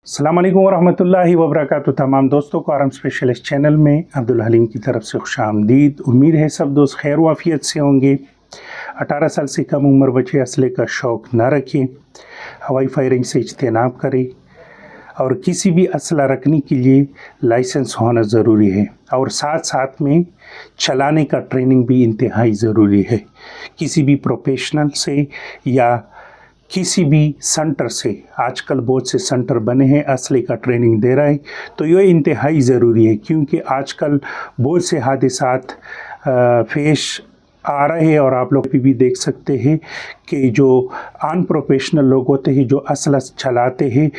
अस्सलाम वालेकुम वरहमतुल्लाहि वबरकातुहू। तमाम दोस्तों को आर्म स्पेशलिस्ट चैनल में अब्दुल हलीम की तरफ से खुशामदीद। उम्मीद है सब दोस्त खैर वाफियत से होंगे। 18 साल से कम उम्र बच्चे असले का शौक़ ना रखें, हवाई फायरिंग से इज्तनाब करें और किसी भी असला रखने के लिए लाइसेंस होना ज़रूरी है और साथ साथ में चलाने का ट्रेनिंग भी इंतहाई ज़रूरी है। किसी भी प्रोफेशनल से या किसी भी सेंटर से, आजकल बहुत से सेंटर बने हैं असले का ट्रेनिंग दे रहा है, तो ये इंतहाई ज़रूरी है क्योंकि आजकल बहुत से हादसात पेश आ रहे हैं और आप लोग भी देख सकते हैं कि जो अनप्रोफेशनल लोग होते हैं जो असला चलाते हैं,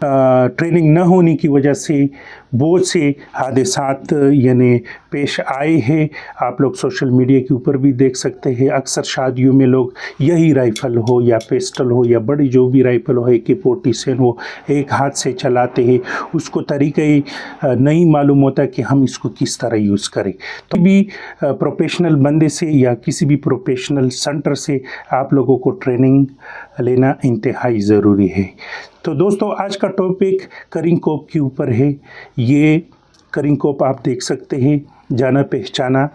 ट्रेनिंग न होने की वजह से बहुत से हादसात यानी पेश आए हैं। आप लोग सोशल मीडिया के ऊपर भी देख सकते हैं, अक्सर शादियों में लोग यही राइफ़ल हो या पिस्टल हो या बड़ी जो भी राइफ़ल हो, AK-47 हो, एक हाथ से चलाते हैं। उसको तरीक़ा नहीं मालूम होता कि हम इसको किस तरह यूज़ करें। तो भी प्रोफेशनल बंदे से या किसी भी प्रोफेशनल सेंटर से आप लोगों को ट्रेनिंग लेना इंतहाई ज़रूरी है। तो दोस्तों, आज का टॉपिक करिंग कोप के ऊपर है। ये करिंग कोप आप देख सकते हैं, जाना पहचाना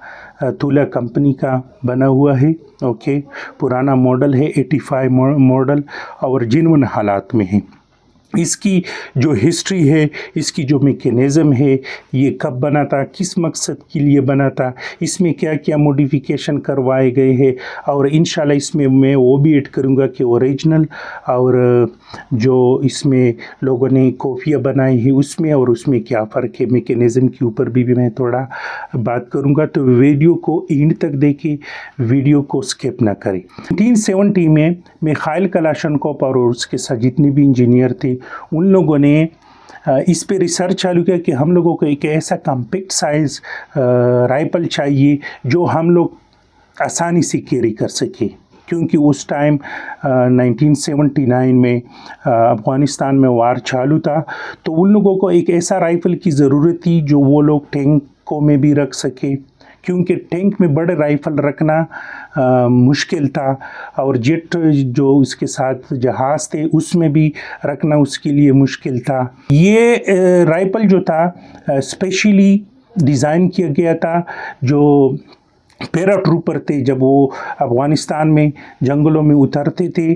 तूला कंपनी का बना हुआ है। ओके, पुराना मॉडल है, 85 मॉडल और जेन्युइन हालात में है। इसकी जो हिस्ट्री है, इसकी जो मैकेनिज़्म है, ये कब बना था, किस मकसद के लिए बना था, इसमें क्या क्या मॉडिफिकेशन करवाए गए हैं और इंशाल्लाह इसमें मैं वो भी ऐड करूँगा कि ओरिजिनल और जो इसमें लोगों ने कॉपियाँ बनाई है उसमें और उसमें क्या फ़र्क है, मैकेनिज़्म के ऊपर भी मैं थोड़ा बात करूँगा। तो वीडियो को एंड तक देखें, वीडियो को स्किप ना करें। 1970 में मिखाइल कलाशनकोव और उसके साथ जितने भी इंजीनियर थे उन लोगों ने इस पे रिसर्च चालू किया कि हम लोगों को एक ऐसा कॉम्पैक्ट साइज़ राइफल चाहिए जो हम लोग आसानी से कैरी कर सके, क्योंकि उस टाइम 1979 में अफ़गानिस्तान में वार चालू था। तो उन लोगों को एक ऐसा राइफ़ल की ज़रूरत थी जो वो लोग टैंकों में भी रख सके, क्योंकि टैंक में बड़े राइफ़ल रखना मुश्किल था और जेट जो इसके साथ जहाज़ थे उसमें भी रखना उसके लिए मुश्किल था। ये राइफ़ल जो था स्पेशली डिज़ाइन किया गया था जो पैराट्रूपर थे, जब वो अफ़गानिस्तान में जंगलों में उतरते थे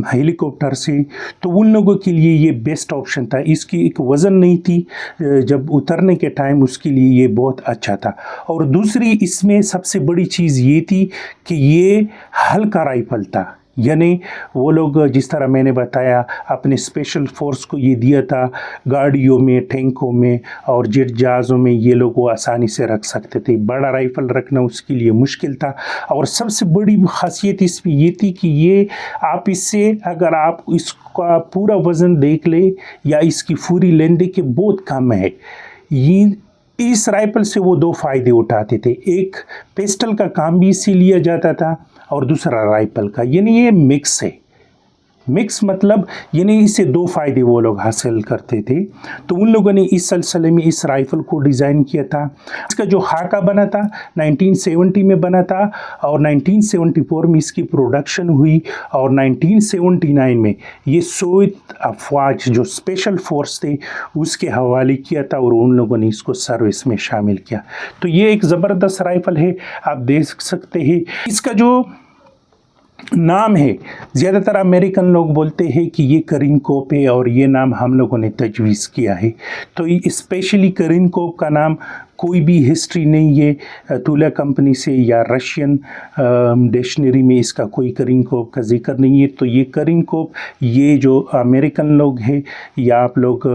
हेलीकॉप्टर से, तो उन लोगों के लिए ये बेस्ट ऑप्शन था। इसकी एक वज़न नहीं थी, जब उतरने के टाइम उसके लिए ये बहुत अच्छा था। और दूसरी इसमें सबसे बड़ी चीज़ ये थी कि ये हल्का राइफ़ल था, यानी वो लोग जिस तरह मैंने बताया अपने स्पेशल फोर्स को ये दिया था, गाड़ियों में, टैंकों में और जेट जहाज़ों में ये लोग वो आसानी से रख सकते थे। बड़ा राइफ़ल रखना उसके लिए मुश्किल था। और सबसे बड़ी खासियत इसमें ये थी कि ये आप इससे अगर आप इसका पूरा वज़न देख ले या इसकी पूरी लेंथ देखिए बहुत कम है। ये इस राइफ़ल से वो दो फ़ायदे उठाते थे, एक पिस्टल का काम भी इसी लिया जाता था और दूसरा राइफ़ल का, यानी ये मिक्स है। मिक्स मतलब यानी इससे दो फ़ायदे वो लोग हासिल करते थे। तो उन लोगों ने इस सिलसिले में इस राइफ़ल को डिज़ाइन किया था। इसका जो खाका बना था 1970 में बना था और 1974 में इसकी प्रोडक्शन हुई और 1979 में ये सोवियत अफ़वाज जो स्पेशल फोर्स थे उसके हवाले किया था और उन लोगों ने इसको सर्विस में शामिल किया। तो ये एक ज़बरदस्त राइफ़ल है, आप देख सकते हैं। इसका जो नाम है, ज़्यादातर अमेरिकन लोग बोलते हैं कि ये करिंग कोप है और ये नाम हम लोगों ने तजवीज़ किया है। तो ये स्पेशली करिंग कोप का नाम कोई भी हिस्ट्री नहीं है तूला कंपनी से या रशियन डिक्शनरी में इसका कोई करिंग कोप का जिक्र नहीं है। तो ये करिंग कोप ये जो अमेरिकन लोग हैं या आप लोग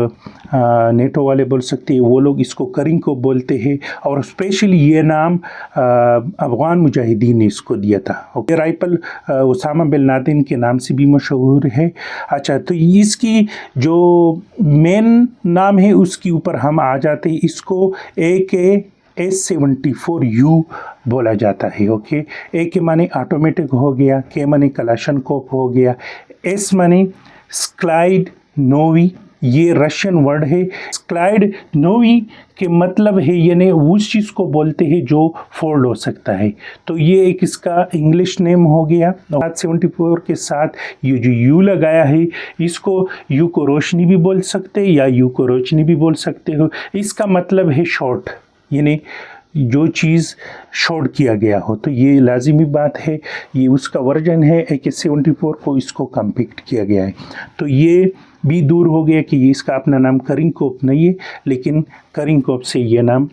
नेटो वाले बोल सकते हैं, वो लोग इसको करिंग कोप बोलते हैं और स्पेशली ये नाम अफ़गान मुजाहिदीन ने इसको दिया था। Okay, rifle Osama bin Laden के नाम से भी मशहूर है। अच्छा, तो इसकी जो मेन नाम है उसके ऊपर हम आ जाते हैं। इसको AK-74U बोला जाता है। ओके, AK माने ऑटोमेटिक हो गया, K माने कलाशनकोव हो गया, S माने स्क्लाइड नोवी ये रशियन वर्ड है। स्क्लाइड नोवी के मतलब है यानी उस चीज़ को बोलते हैं जो फोल्ड हो सकता है। तो ये एक इसका इंग्लिश नेम हो गया। 74 के साथ ये जो यू लगाया है, इसको यू को रोशनी भी बोल सकते हैं या यू को रोशनी भी बोल सकते हो। इसका मतलब है शॉर्ट, यानी जो चीज़ शॉर्ट किया गया हो। तो ये लाजिमी बात है, ये उसका वर्जन है AK-74 को इसको कम्पैक्ट किया गया है। तो ये भी दूर हो गया कि इसका अपना नाम करिंकोव नहीं है, लेकिन करिंकोव से ये नाम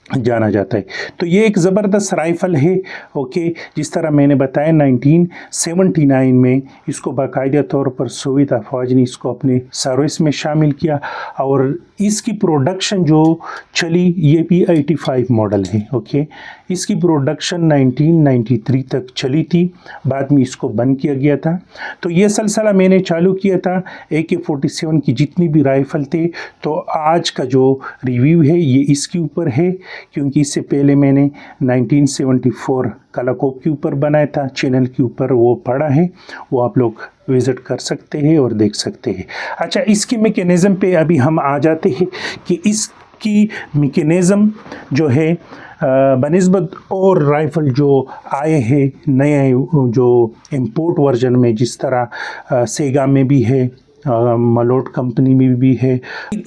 जाना जाता है। तो ये एक ज़बरदस्त राइफ़ल है, ओके। जिस तरह मैंने बताया 1979 में इसको बाकायदा तौर पर सोवियत अफवाज ने इसको अपने सर्विस में शामिल किया और इसकी प्रोडक्शन जो चली ये भी 85 मॉडल है, ओके। इसकी प्रोडक्शन 1993 तक चली थी, बाद में इसको बंद किया गया था। तो ये सिलसिला मैंने चालू किया था AK-47 की जितनी भी राइफ़ल थे। तो आज का जो रिव्यू है ये इसके ऊपर है, क्योंकि इससे पहले मैंने 1974 कलाकोप के ऊपर बनाया था, चैनल के ऊपर वो पड़ा है, वो आप लोग विज़िट कर सकते हैं और देख सकते हैं। अच्छा, इसकी मैकेनिज़्म पे अभी हम आ जाते हैं कि इसकी मैकेनिज़्म जो है बनिस्बत और राइफ़ल जो आए हैं नए जो इंपोर्ट वर्जन में, जिस तरह सेगा में भी है, मलोट कंपनी में भी है,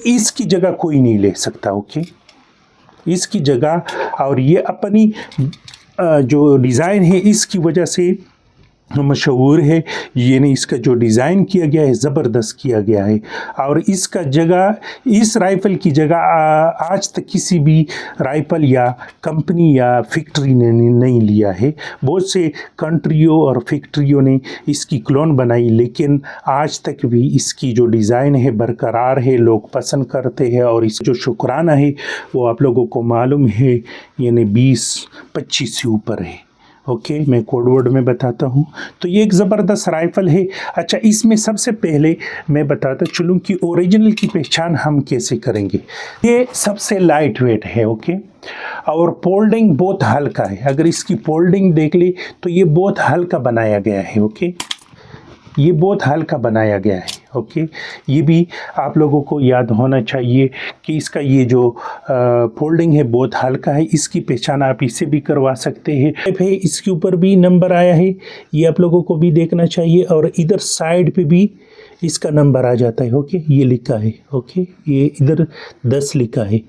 इसकी जगह कोई नहीं ले सकता, ओके। इसकी जगह और ये अपनी जो डिज़ाइन है इसकी वजह से मशहूर है। यानी इसका जो डिज़ाइन किया गया है ज़बरदस्त किया गया है और इसका जगह, इस राइफ़ल की जगह आज तक किसी भी राइफ़ल या कंपनी या फैक्ट्री ने नहीं लिया है। बहुत से कंट्रियों और फैक्ट्रियों ने इसकी क्लोन बनाई, लेकिन आज तक भी इसकी जो डिज़ाइन है बरकरार है, लोग पसंद करते हैं और इस जो शुक्राना है वो आप लोगों को मालूम है, यानी 20-25 से ऊपर है, ओके। मैं कोड वर्ड में बताता हूँ। तो ये एक ज़बरदस्त राइफ़ल है। अच्छा, इसमें सबसे पहले मैं बताता चलूँ कि ओरिजिनल की पहचान हम कैसे करेंगे। ये सबसे लाइट वेट है, ओके, और फोल्डिंग बहुत हल्का है। अगर इसकी फोल्डिंग देख ली तो ये बहुत हल्का बनाया गया है, ओके। ये बहुत हल्का बनाया गया है, ओके। ये भी आप लोगों को याद होना चाहिए कि इसका ये जो फोल्डिंग है बहुत हल्का है। इसकी पहचान आप इससे भी करवा सकते हैं। इसके ऊपर भी नंबर आया है, ये आप लोगों को भी देखना चाहिए और इधर साइड पे भी इसका नंबर आ जाता है, ओके। ये लिखा है, ओके, ये इधर 10 लिखा है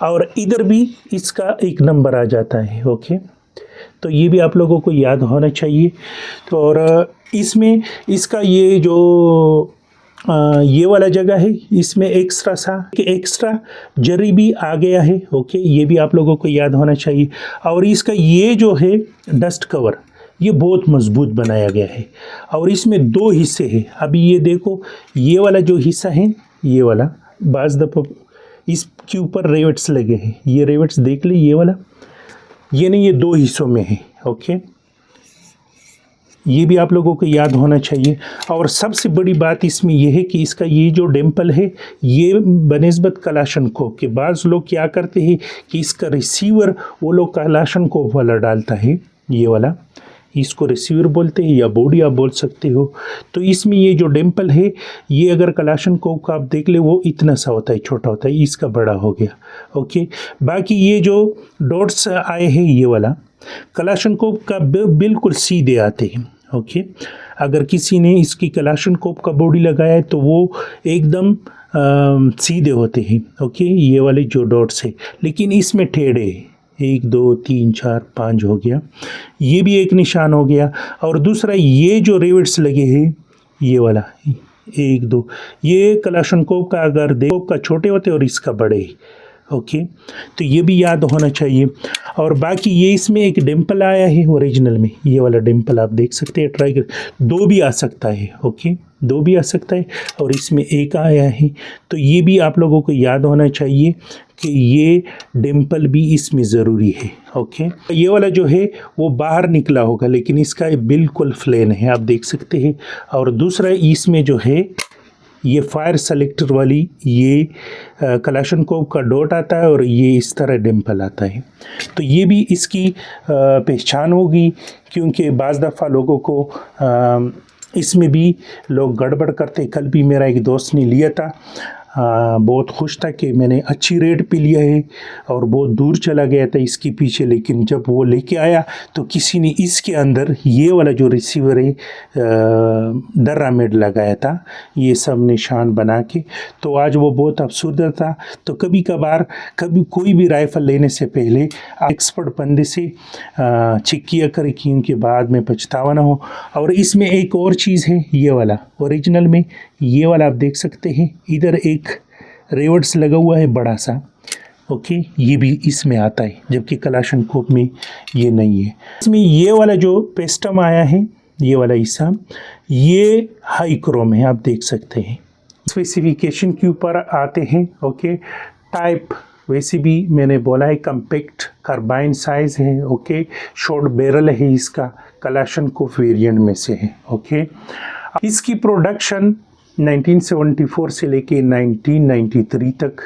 और इधर भी इसका एक नंबर आ जाता है, ओके। तो ये भी आप लोगों को याद होना चाहिए। तो और इसमें इसका ये जो ये वाला जगह है, इसमें एक्स्ट्रा जरी भी आ गया है, ओके। ये भी आप लोगों को याद होना चाहिए। और इसका ये जो है डस्ट कवर, ये बहुत मजबूत बनाया गया है और इसमें 2 हिस्से हैं। अभी ये देखो, ये वाला जो हिस्सा है, ये वाला बाज़ दफ़ा इसके ऊपर रेवेट्स लगे हैं, ये रेवेट्स देख ली, ये वाला, ये नहीं, ये 2 हिस्सों में है, ओके। ये भी आप लोगों को याद होना चाहिए। और सबसे बड़ी बात इसमें यह है कि इसका ये जो डिम्पल है ये बनिस्बत कलाशनकोव के, बाज़ लोग क्या करते हैं कि इसका रिसीवर वो लोग कलाशनकोव वाला डालता है, ये वाला, इसको रिसीवर बोलते हैं या बॉडी आप बोल सकते हो। तो इसमें ये जो डिम्पल है ये अगर कलाशनकोव का आप देख ले वो इतना सा होता है, छोटा होता है, इसका बड़ा हो गया, ओके। बाकी ये जो डॉट्स आए हैं ये वाला कलाशनकोव का बिल्कुल सीधे आते हैं, ओके। अगर किसी ने इसकी कलाशनकोव का बॉडी लगाया है तो वो एकदम सीधे होते हैं, ओके, ये वाले जो डॉट्स है, लेकिन इसमें टेढ़े 1 2 3 4 5 हो गया, ये भी एक निशान हो गया। और दूसरा ये जो रिवेट्स लगे हैं ये वाला 1 2, ये कलाशनकोव का अगर देखो का छोटे होते और इसका बड़े, ओके। तो ये भी याद होना चाहिए। और बाकी ये इसमें एक डिम्पल आया है ओरिजिनल में, ये वाला डिम्पल आप देख सकते हैं, ट्राई कर, 2 भी आ सकता है, ओके, 2 भी आ सकता है और इसमें 1 आया है। तो ये भी आप लोगों को याद होना चाहिए कि ये डिम्पल भी इसमें ज़रूरी है, ओके। ये वाला जो है वो बाहर निकला होगा, लेकिन इसका बिल्कुल प्लेन है, आप देख सकते हैं। और दूसरा इसमें जो है ये फायर सेलेक्टर वाली ये कलाशनकोव का डॉट आता है और ये इस तरह डिम्पल आता है। तो ये भी इसकी पहचान होगी, क्योंकि बाज़ दफ़ा लोगों को इसमें भी लोग गड़बड़ करते। कल भी मेरा एक दोस्त ने लिया था बहुत खुश था कि मैंने अच्छी रेट पे लिया है और बहुत दूर चला गया था इसके पीछे, लेकिन जब वो लेके आया तो किसी ने इसके अंदर ये वाला जो रिसीवर है डरामेड लगाया था, ये सब निशान बना के। तो आज वो बहुत अफसरदा था। तो कभी कभार कोई भी राइफ़ल लेने से पहले एक्सपर्ट बंदे से चेक किया करें कि उनके बाद में पछतावा ना हो। और इसमें एक और चीज़ है, ये वाला ओरिजिनल में ये वाला आप देख सकते हैं, इधर एक रेवर्ट्स लगा हुआ है बड़ा सा, ओके, ये भी इसमें आता है, जबकि कलाशनकोव में ये नहीं है। इसमें ये वाला जो पेस्टम आया है, ये वाला हिस्सा, ये हाई क्रोम है, आप देख सकते हैं। स्पेसिफिकेशन के ऊपर आते हैं, ओके। टाइप वैसे भी मैंने बोला है कम्पैक्ट कार्बाइन साइज है, ओके। शॉर्ट बैरल है, इसका कलाशनकोव वेरिएंट में से है, ओके। इसकी प्रोडक्शन 1974 से लेके 1993 तक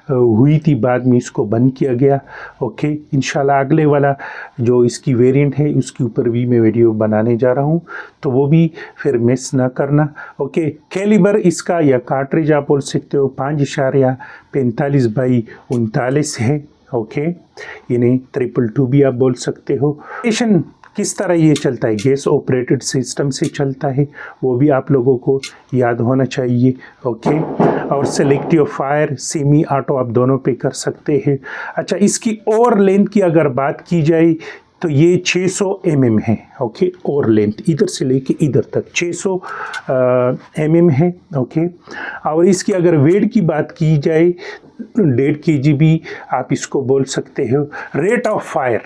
हुई थी, बाद में इसको बंद किया गया, ओके। इंशाल्लाह अगले वाला जो इसकी वेरिएंट है उसके ऊपर भी मैं वीडियो बनाने जा रहा हूँ, तो वो भी फिर मिस ना करना, ओके। कैलिबर इसका या कार्ट्रिज आप बोल सकते हो 5.45x39 है, ओके। यानी 222 भी आप बोल सकते हो। किस तरह ये चलता है, गैस ऑपरेटेड सिस्टम से चलता है, वो भी आप लोगों को याद होना चाहिए, ओके। और सेलेक्टिव फायर, सेमी ऑटो आप दोनों पे कर सकते हैं। अच्छा, इसकी और लेंथ की अगर बात की जाए तो ये 600 mm है, ओके। और लेंथ इधर से लेके इधर तक 600 mm है, ओके। और इसकी अगर वेट की बात की जाए 1.5 kg भी आप इसको बोल सकते हो। रेट ऑफ फायर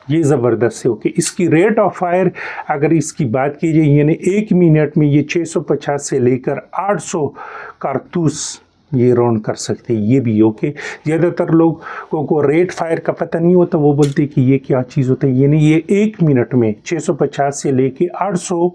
ये ज़बरदस्त है, ओके। इसकी रेट ऑफ फायर अगर इसकी बात की जाए, यानी 1 मिनट में ये 650 से लेकर 800 कारतूस ये राउंड कर सकते हैं, ये भी, ओके। ज़्यादातर लोगों को रेट फायर का पता नहीं होता, वो बोलते हैं कि ये क्या चीज़ होता है, यानी ये 1 मिनट में 650 से लेके 800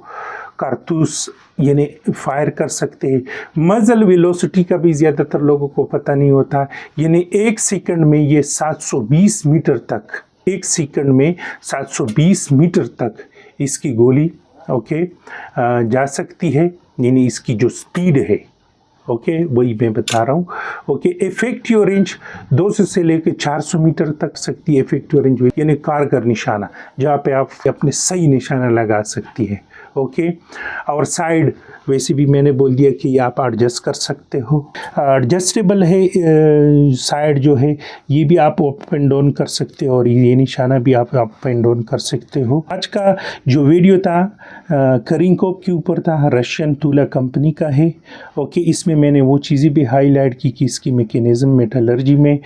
कारतूस यानी फायर कर सकते हैं। मजल वेलोसिटी का भी ज़्यादातर लोगों को पता नहीं होता, यानी 1 सेकंड में ये 720 मीटर तक, 1 सेकंड में 720 मीटर तक इसकी गोली, ओके, जा सकती है, यानी इसकी जो स्पीड है, ओके, वही मैं बता रहा हूँ, ओके। इफेक्टिव रेंज 200 से लेकर 400 मीटर तक सकती है इफेक्टिव रेंज, यानी कारगर निशाना, जहाँ पे आप अपने सही निशाना लगा सकती है, ओके। और साइड वैसे भी मैंने बोल दिया कि आप एडजस्ट कर सकते हो, एडजस्टेबल है। साइड जो है ये भी आप अप एंड डाउन कर सकते हो, और ये निशाना भी आप अप एंड डाउन कर सकते हो। आज का जो वीडियो था करिंकोव के ऊपर था, रशियन तूला कंपनी का है, ओके। इसमें मैंने वो चीज़ें भी हाईलाइट की कि इसकी मैकेनिज़्म मेटलर्जी में,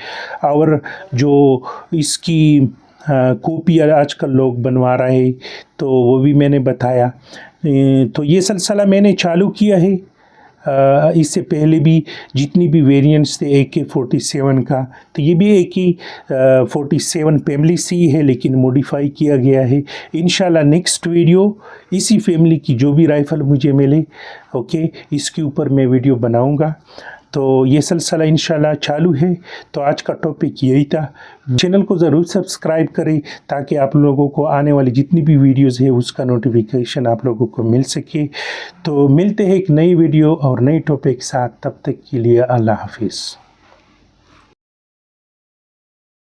और जो इसकी कॉपी आजकल लोग बनवा रहे हैं तो वो भी मैंने बताया। तो ये सिलसिला मैंने चालू किया है। इससे पहले भी जितनी भी वेरिएंट्स थे AK-47 का, तो ये भी AK-47 फैमिली से ही है, लेकिन मॉडिफाई किया गया है। इंशाल्लाह नेक्स्ट वीडियो इसी फैमिली की जो भी राइफ़ल मुझे मिले, ओके, इसके ऊपर मैं वीडियो बनाऊंगा। तो ये सिलसिला इंशाल्लाह चालू है। तो आज का टॉपिक यही था। चैनल को ज़रूर सब्सक्राइब करें ताकि आप लोगों को आने वाली जितनी भी वीडियोस है उसका नोटिफिकेशन आप लोगों को मिल सके। तो मिलते हैं एक नई वीडियो और नई टॉपिक के साथ, तब तक के लिए अल्लाह हाफिज़।